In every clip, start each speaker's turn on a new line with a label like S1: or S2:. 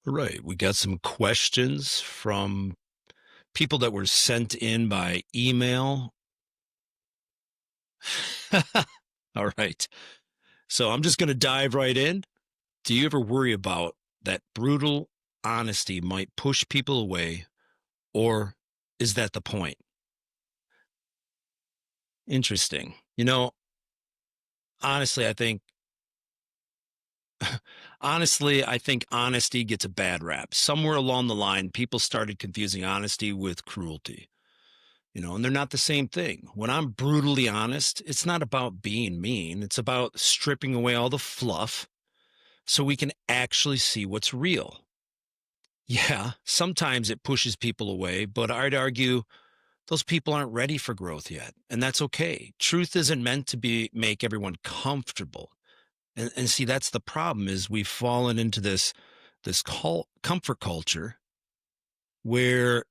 S1: Right. We got some questions from people that were sent in by email. All right. So I'm just going to dive right in. Do you ever worry about that brutal honesty might push people away, or is that the point? Interesting. Honestly, I think I think honesty gets a bad rap. Somewhere along the line, people started confusing honesty with cruelty. And they're not the same thing. When I'm brutally honest, it's not about being mean. It's about stripping away all the fluff so we can actually see what's real. Yeah, sometimes it pushes people away, but I'd argue those people aren't ready for growth yet, and that's okay. Truth isn't meant to be make everyone comfortable. And see, that's the problem is we've fallen into this comfort culture where,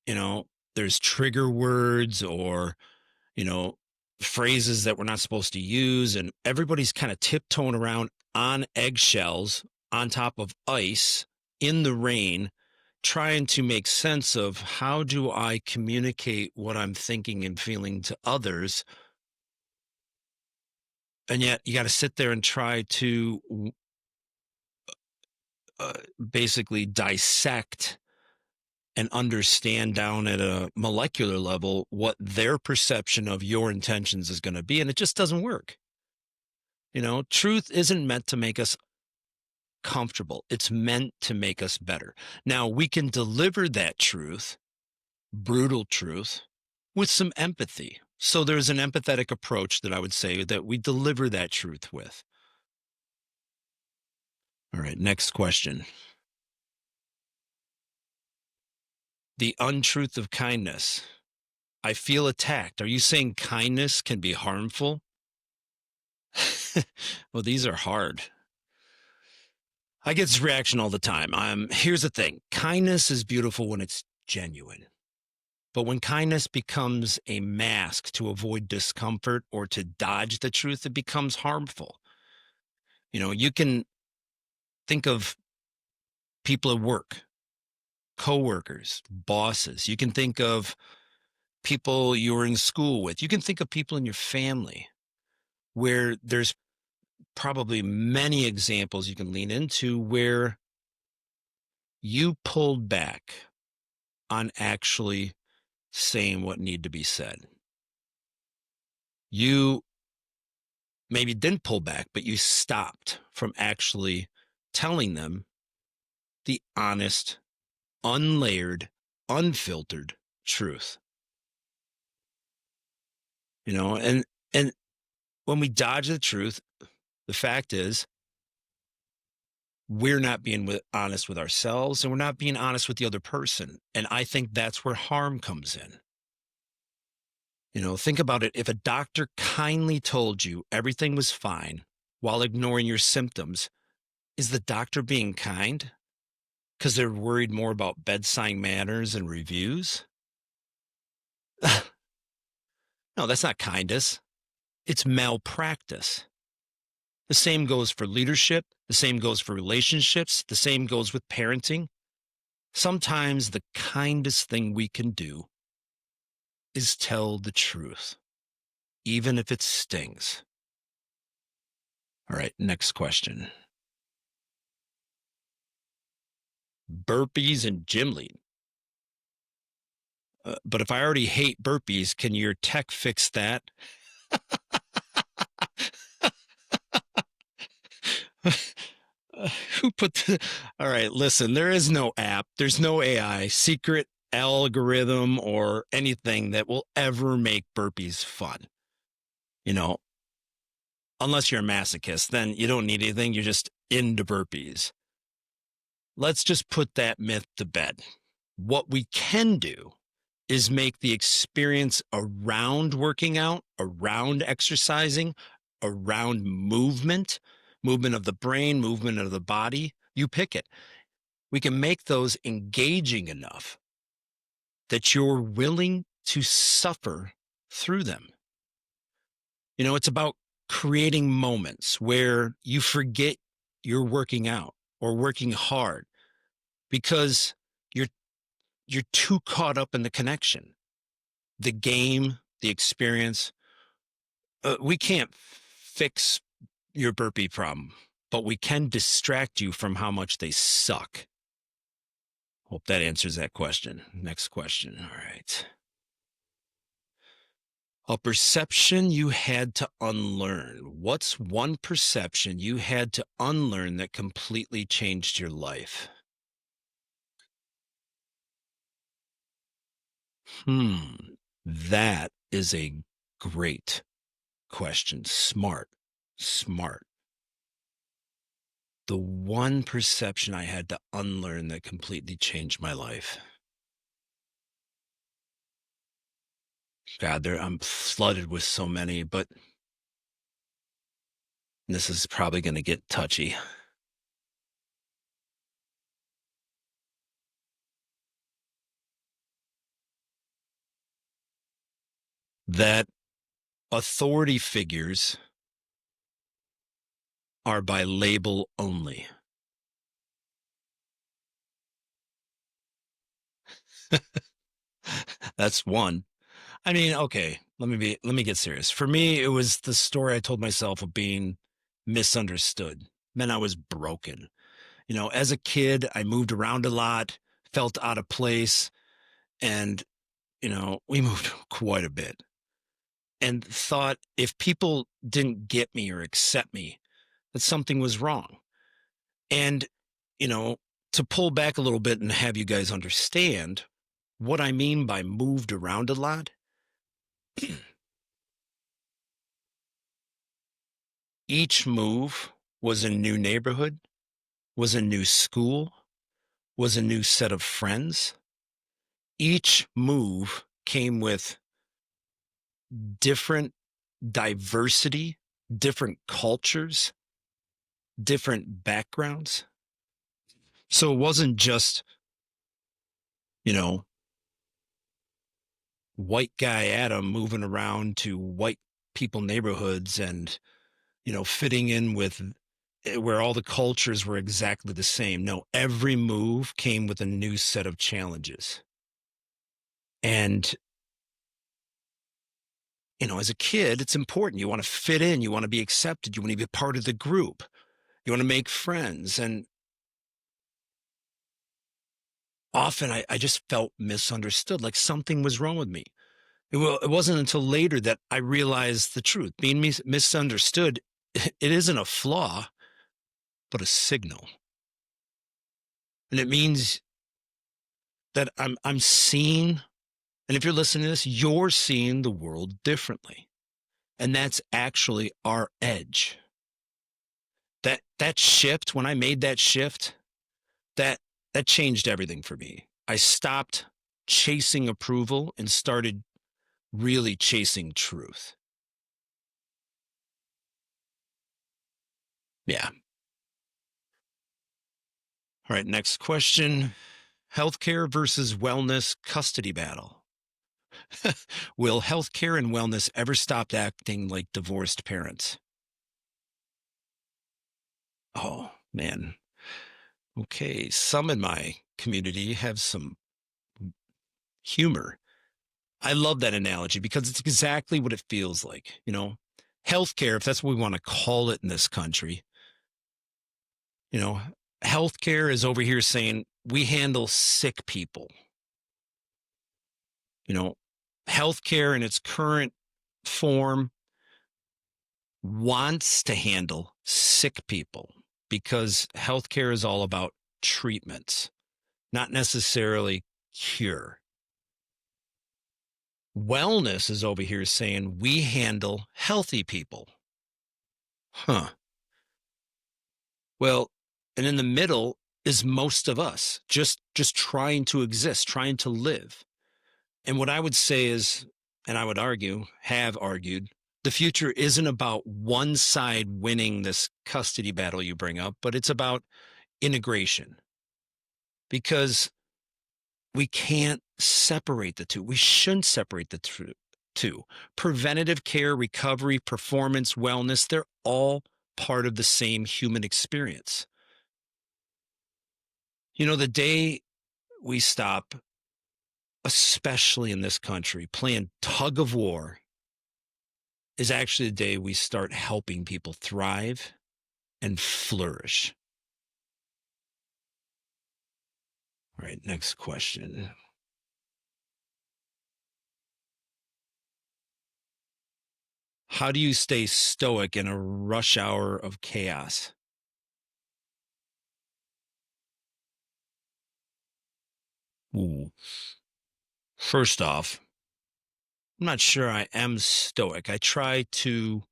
S1: you know, there's trigger words or you know, phrases that we're not supposed to use. And everybody's kind of tiptoeing around on eggshells on top of ice in the rain, trying to make sense of how do I communicate what I'm thinking and feeling to others. And yet you got to sit there and try to uh, basically dissect and understand down at a molecular level what their perception of your intentions is going to be. And it just doesn't work. Truth isn't meant to make us comfortable. It's meant to make us better. Now, we can deliver that truth, brutal truth, with some empathy. So there's an empathetic approach that I would say that we deliver that truth with. All right, next question. The untruth of kindness. I feel attacked. Are you saying kindness can be harmful? Well, these are hard. I get this reaction all the time. Here's the thing. Kindness is beautiful when it's genuine. But when kindness becomes a mask to avoid discomfort or to dodge the truth, it becomes harmful. You can think of people at work, coworkers, bosses. You can think of people you were in school with. You can think of people in your family where there's probably many examples you can lean into where you pulled back on actually saying what needed to be said. You maybe didn't pull back, but you stopped from actually telling them the honest, unlayered, unfiltered truth. And when we dodge the truth, the fact is we're not being honest with ourselves and we're not being honest with the other person. And I think that's where harm comes in. Think about it. If a doctor kindly told you everything was fine while ignoring your symptoms, is the doctor being kind? Because they're worried more about bedside manners and reviews? No, that's not kindness. It's malpractice. The same goes for leadership. The same goes for relationships. The same goes with parenting. Sometimes the kindest thing we can do is tell the truth, even if it stings. All right, next question. Burpees and gym lead. But if I already hate burpees, can your tech fix that? Who put all right, listen, there is no app, there's no AI, secret algorithm, or anything that will ever make burpees fun. You know, unless you're a masochist, then you don't need anything, you're just into burpees. Let's just put that myth to bed. What we can do is make the experience around working out, around exercising, around movement of the brain, movement of the body. You pick it. We can make those engaging enough that you're willing to suffer through them. It's about creating moments where you forget you're working out or working hard because you're you're too caught up in the connection, the game, the experience. We can't fix your burpee problem, but we can distract you from how much they suck. Hope that answers that question. Next question. All right. A perception you had to unlearn. What's one perception you had to unlearn that completely changed your life? Hmm. That is a great question. Smart. Smart. The one perception I had to unlearn that completely changed my life. God, I'm flooded with so many, but this is probably going to get touchy. That authority figures are by label only. That's one. I mean, okay, let me get serious. For me, it was the story I told myself of being misunderstood. Meant I was broken. As a kid, I moved around a lot, felt out of place, and we moved quite a bit. And thought if people didn't get me or accept me, that something was wrong. And, you know, to pull back a little bit and have you guys understand what I mean by moved around a lot, each move was a new neighborhood, was a new school, was a new set of friends. Each move came with different diversity, different cultures, different backgrounds. So it wasn't just, you know, white guy Adam moving around to white people neighborhoods and, fitting in with where all the cultures were exactly the same. No, every move came with a new set of challenges. And, as a kid, it's important. You want to fit in, you want to be accepted, you want to be a part of the group, you want to make friends. And often I just felt misunderstood, like something was wrong with me. It wasn't until later that I realized the truth. Being misunderstood, it isn't a flaw, but a signal. And it means that I'm seeing, and if you're listening to this, you're seeing the world differently. And that's actually our edge. That shift, when I made that shift, that that changed everything for me. I stopped chasing approval and started really chasing truth. Yeah. All right, next question. Healthcare versus wellness custody battle. Will healthcare and wellness ever stop acting like divorced parents? Oh, man. Okay. Some in my community have some humor. I love that analogy because it's exactly what it feels like. Healthcare, if that's what we want to call it in this country, you know, healthcare is over here saying we handle sick people. You know, Healthcare in its current form wants to handle sick people because healthcare is all about treatments, not necessarily cure. Wellness is over here saying we handle healthy people. Huh. Well, and in the middle is most of us just trying to exist, trying to live. And what I would say is, and I would argue, have argued, the future isn't about one side winning this custody battle you bring up, but it's about integration because we can't separate the two. We shouldn't separate the two. Preventative care, recovery, performance, wellness, they're all part of the same human experience. The day we stop, especially in this country, playing tug of war is actually the day we start helping people thrive and flourish. All right, next question. How do you stay stoic in a rush hour of chaos? Ooh. First off, I'm not sure I am stoic. I try to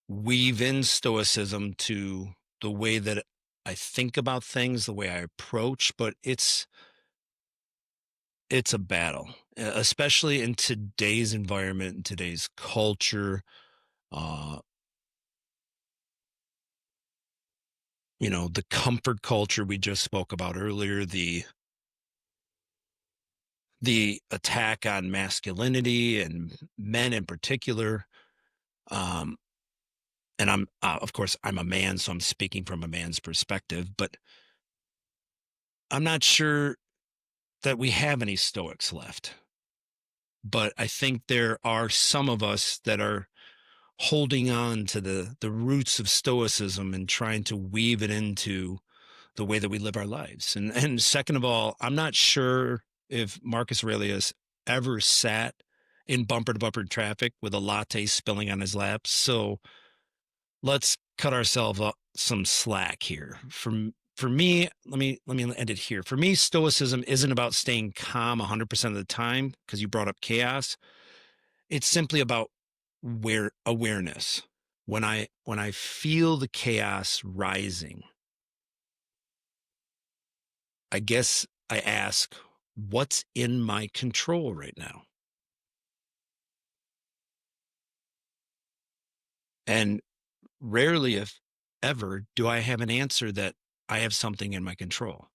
S1: weave in stoicism to the way that I think about things, the way I approach, but it's a battle, especially in today's environment, in today's culture. Uh, the comfort culture we just spoke about earlier, the attack on masculinity and men in particular. Um, and I'm of course I'm a man, so I'm speaking from a man's perspective, but I'm not sure that we have any stoics left. But I think there are some of us that are holding on to the roots of stoicism and trying to weave it into the way that we live our lives. And second of all, I'm not sure if Marcus Aurelius ever sat in bumper to bumper traffic with a latte spilling on his lap. So let's cut ourselves up some slack here. For me, let me end it here. For me, stoicism isn't about staying calm 100% of the time, because you brought up chaos. It's simply about awareness. When I feel the chaos rising, I guess I ask, what's in my control right now? And rarely, if ever, do I have an answer that I have something in my control.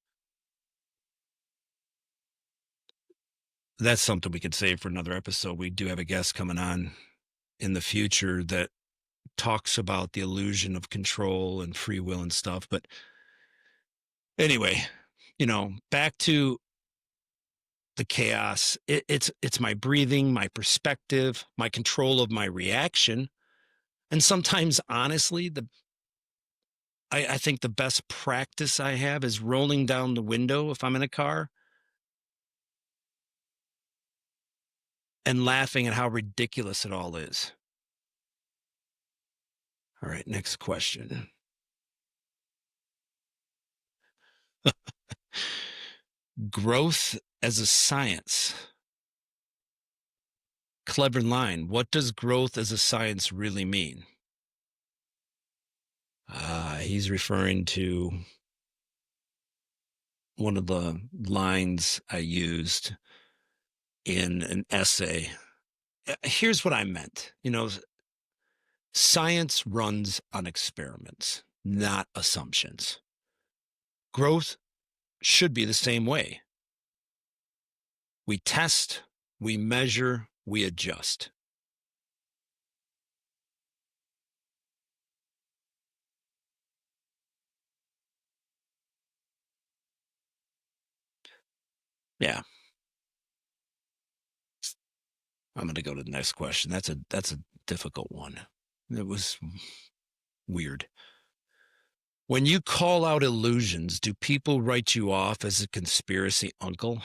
S1: That's something we could save for another episode. We do have a guest coming on in the future that talks about the illusion of control and free will and stuff. But anyway, back to the chaos. It's my breathing, my perspective, my control of my reaction. And sometimes, honestly, I think the best practice I have is rolling down the window if I'm in a car and laughing at how ridiculous it all is. All right, next question. Growth as a science. Clever line. What does growth as a science really mean? He's referring to one of the lines I used in an essay. Here's what I meant. Science runs on experiments, not assumptions. Growth should be the same way. We test, we measure, we adjust. Yeah. I'm going to go to the next question. That's a difficult one. It was weird. When you call out illusions, do people write you off as a conspiracy uncle?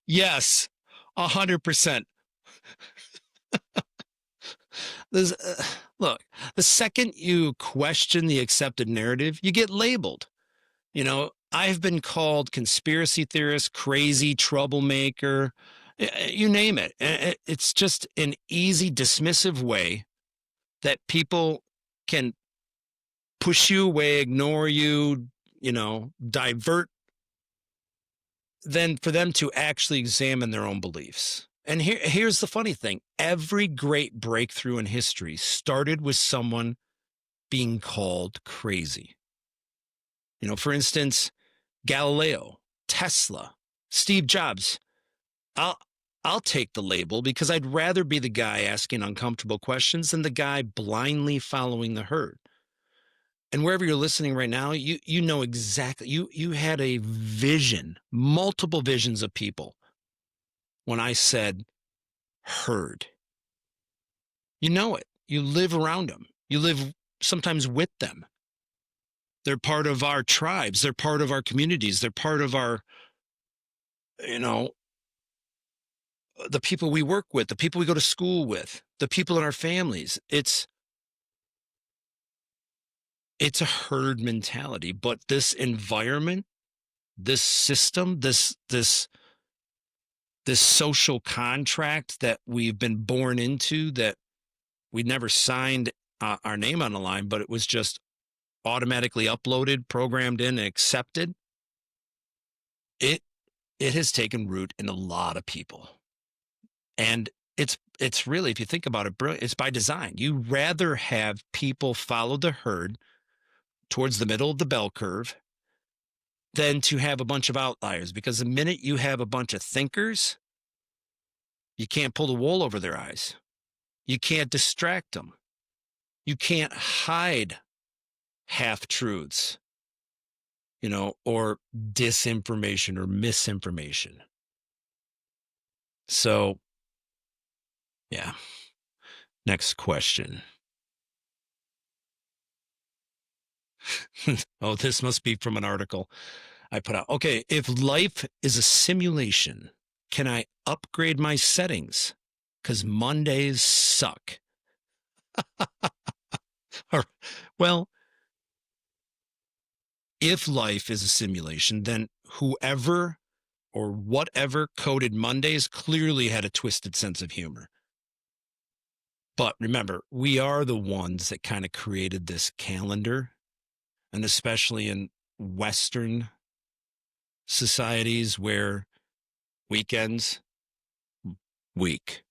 S1: Yes, 100%. There's, look, the second you question the accepted narrative, you get labeled. I've been called conspiracy theorist, crazy, troublemaker, you name it. It's just an easy, dismissive way that people can push you away, ignore you, divert, than for them to actually examine their own beliefs. And here's the funny thing. Every great breakthrough in history started with someone being called crazy. For instance, Galileo, Tesla, Steve Jobs. I'll take the label because I'd rather be the guy asking uncomfortable questions than the guy blindly following the herd. And wherever you're listening right now, you know exactly, you had a vision, multiple visions of people when I said herd. You know it. You live around them. You live sometimes with them. They're part of our tribes. They're part of our communities. They're part of our, you know, the people we work with, the people we go to school with, the people in our families. It's a herd mentality, but this environment, this system, this social contract that we've been born into, that we never signed our name on the line, but it was just automatically uploaded, programmed in, and accepted. It it has taken root in a lot of people, and it's really, if you think about it, brilliant. It's by design. You rather have people follow the herd towards the middle of the bell curve than to have a bunch of outliers, because the minute you have a bunch of thinkers, you can't pull the wool over their eyes. You can't distract them. You can't hide half truths, or disinformation or misinformation. So, yeah. Next question. Oh, this must be from an article I put out. Okay, if life is a simulation, can I upgrade my settings? Because Mondays suck. Well, if life is a simulation, then whoever or whatever coded Mondays clearly had a twisted sense of humor. But remember, we are the ones that kind of created this calendar, and especially in Western societies where weekends, week,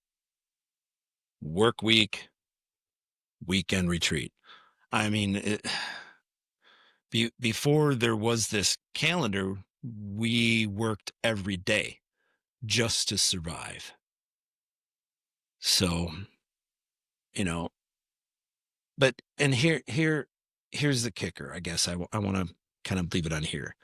S1: work week, weekend retreat. I mean, before there was this calendar, we worked every day just to survive. So, you know, and here's the kicker. I guess I want to kind of leave it on here.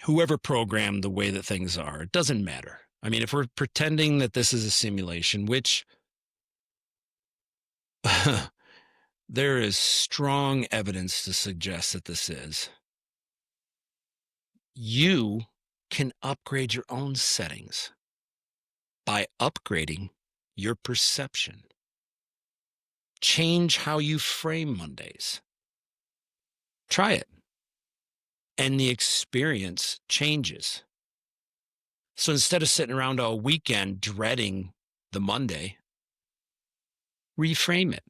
S1: Whoever programmed the way that things are, it doesn't matter. I mean, if we're pretending that this is a simulation, which there is strong evidence to suggest that this is, you can upgrade your own settings by upgrading your perception. Change how you frame Mondays. Try it. And the experience changes. So instead of sitting around all weekend dreading the Monday, reframe it.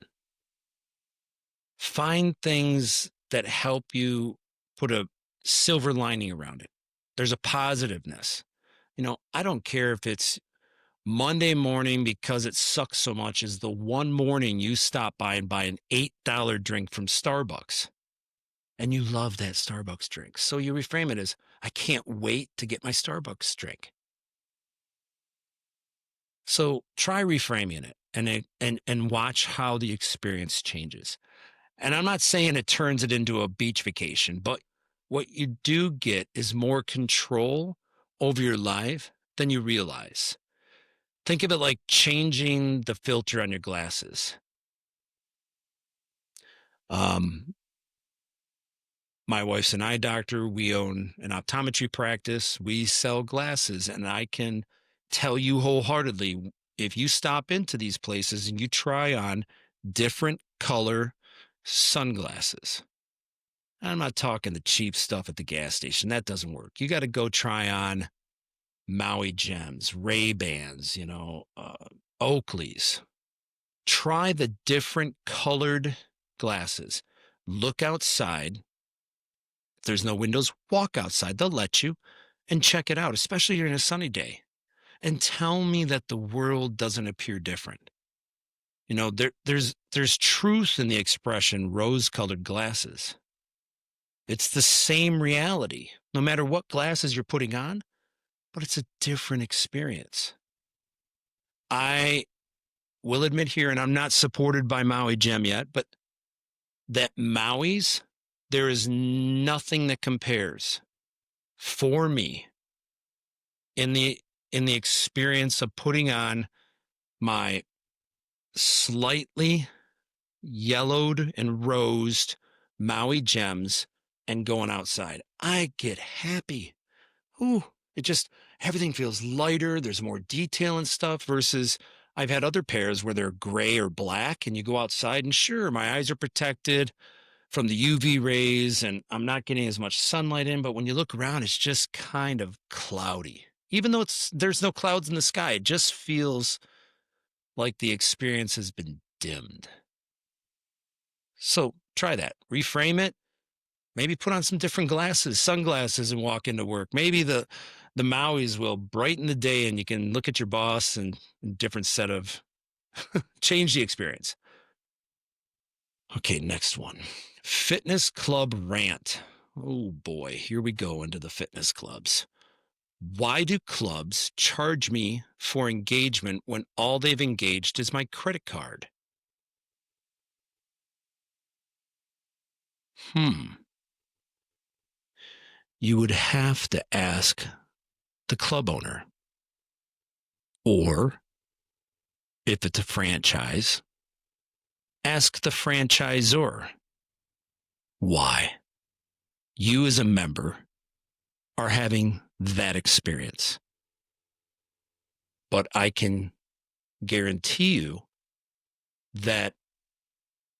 S1: Find things that help you put a silver lining around it. There's a positiveness. I don't care if it's Monday morning, because it sucks so much, is the one morning you stop by and buy an $8 drink from Starbucks. And you love that Starbucks drink. So you reframe it as, I can't wait to get my Starbucks drink. So try reframing it and watch how the experience changes. And I'm not saying it turns it into a beach vacation, but what you do get is more control over your life than you realize. Think of it like changing the filter on your glasses. My wife's an eye doctor. We own an optometry practice. We sell glasses, and I can tell you wholeheartedly, if you stop into these places and you try on different color sunglasses, I'm not talking the cheap stuff at the gas station. That doesn't work. You got to go try on Maui Gems, Ray-Bans, Oakleys. Try the different colored glasses. Look outside. If there's no windows, walk outside. They'll let you, and check it out, especially during a sunny day. And tell me that the world doesn't appear different. There's truth in the expression rose-colored glasses. It's the same reality, no matter what glasses you're putting on, but it's a different experience. I will admit here, and I'm not supported by Maui Gem yet, but that Maui's, there is nothing that compares for me in the experience of putting on my slightly yellowed and rosed Maui Gems and going outside. I get happy. Ooh, it just, everything feels lighter. There's more detail and stuff versus I've had other pairs where they're gray or black and you go outside and sure, my eyes are protected from the UV rays and I'm not getting as much sunlight in. But when you look around, it's just kind of cloudy. Even though there's no clouds in the sky, it just feels like the experience has been dimmed. So try that. Reframe it. Maybe put on some different glasses, sunglasses, and walk into work. Maybe the Maui's will brighten the day and you can look at your boss and different set of change the experience. Okay, next one. Fitness club rant. Oh boy, here we go into the fitness clubs. Why do clubs charge me for engagement when all they've engaged is my credit card? You would have to ask the club owner. Or, if it's a franchise, ask the franchisor. Why? You as a member are having that experience. But I can guarantee you that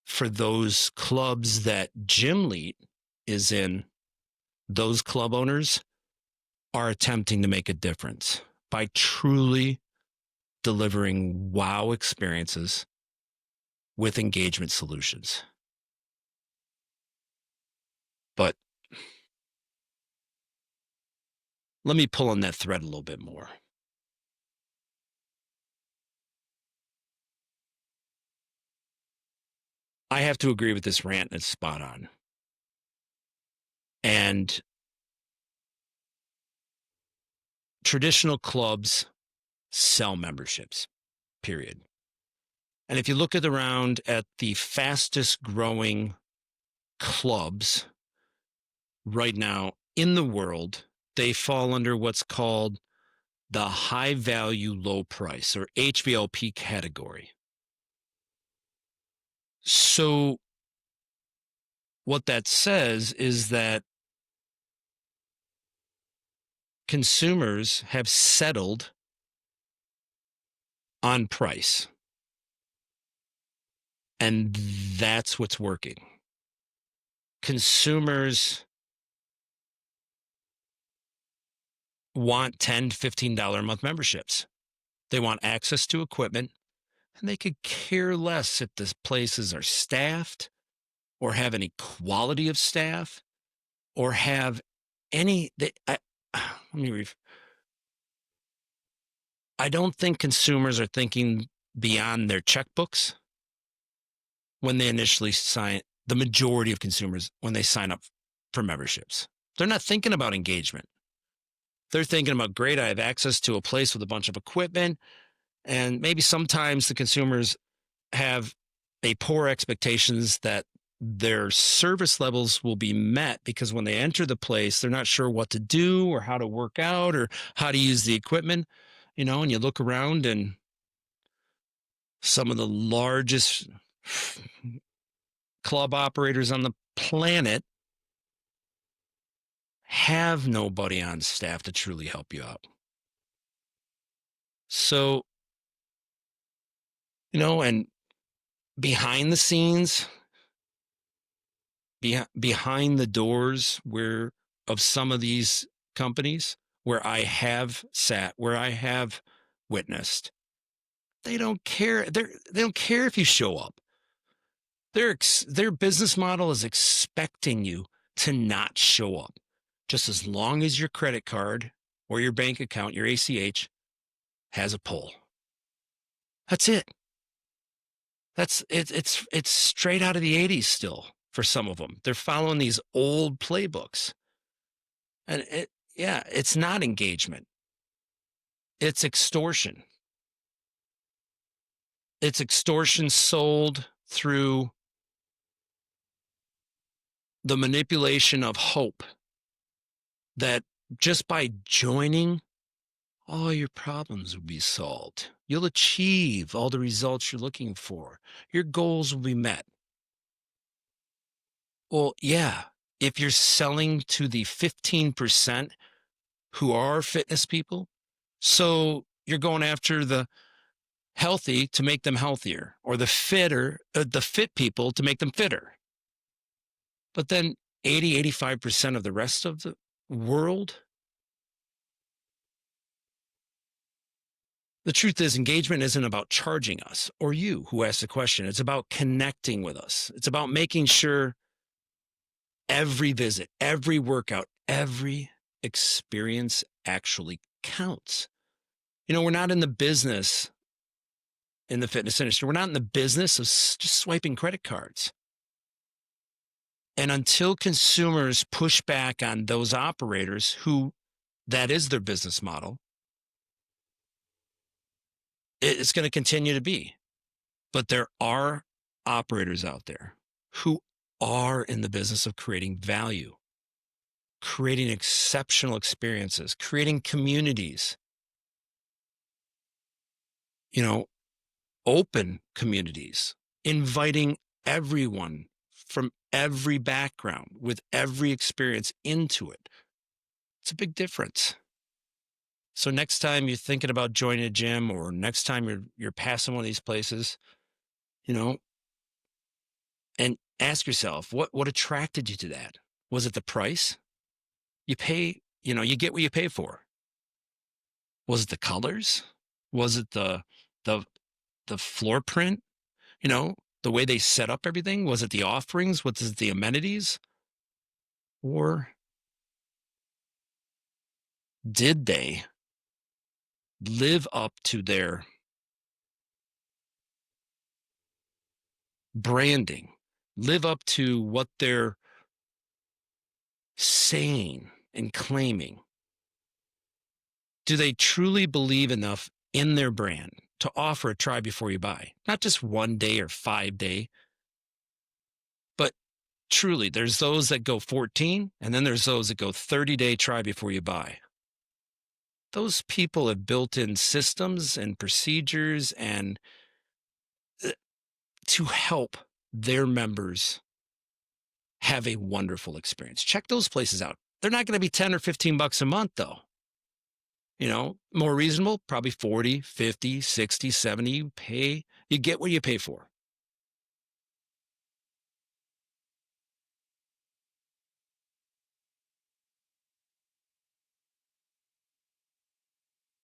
S1: for those clubs that Gym Lead is in, those club owners are attempting to make a difference by truly delivering wow experiences with engagement solutions. But let me pull on that thread a little bit more. I have to agree with this rant, and it's spot on. And traditional clubs sell memberships, period. And if you look around at the fastest growing clubs right now in the world, they fall under what's called the high value, low price or HVLP category. So what that says is that consumers have settled on price. And that's what's working. Consumers want $10, $15 a month memberships. They want access to equipment, and they could care less if the places are staffed or have any quality of staff or have any. I don't think consumers are thinking beyond their checkbooks when they initially sign. The majority of consumers, when they sign up for memberships, they're not thinking about engagement. They're thinking about, great, I have access to a place with a bunch of equipment. And maybe sometimes the consumers have a poor expectations that their service levels will be met because when they enter the place, they're not sure what to do or how to work out or how to use the equipment, and you look around and some of the largest club operators on the planet have nobody on staff to truly help you out. So, and behind the scenes, behind the doors of some of these companies where I have sat, where I have witnessed, they don't care. They don't care if you show up. Their business model is expecting you to not show up. Just as long as your credit card or your bank account, your ACH, has a pull. That's it. It's straight out of the 80s still for some of them. They're following these old playbooks. And it's not engagement. It's extortion. It's extortion sold through the manipulation of hope that just by joining, all your problems will be solved. You'll achieve all the results you're looking for. Your goals will be met. Well, yeah, if you're selling to the 15% who are fitness people, so you're going after the healthy to make them healthier, or the fit people to make them fitter. But then 85% of the rest of the world, the truth is engagement isn't about charging us or you who asked the question. It's about connecting with us. It's about making sure every visit, every workout, every experience actually counts. We're not in the business in the fitness industry. We're not in the business of just swiping credit cards. And until consumers push back on those operators who that is their business model, it's going to continue to be. But there are operators out there who are in the business of creating value, creating exceptional experiences, creating communities, open communities, inviting everyone from every background with every experience into it. It's a big difference. So next time you're thinking about joining a gym, or next time you're passing one of these places, and ask yourself, what attracted you to that? Was it the price? You pay, you get what you pay for. Was it the colors? Was it the floor print? The way they set up everything? Was it the offerings? Was it the amenities? Or did they live up to their branding, live up to what they're saying and claiming? Do they truly believe enough in their brand to offer a try before you buy? Not just 1 day or 5 day, but truly, there's those that go 14, and then there's those that go 30-day try before you buy. Those people have built in systems and procedures and to help their members have a wonderful experience. Check those places out. They're not going to be 10 or 15 bucks a month though. More reasonable, probably 40, 50, 60, 70. You get what you pay for.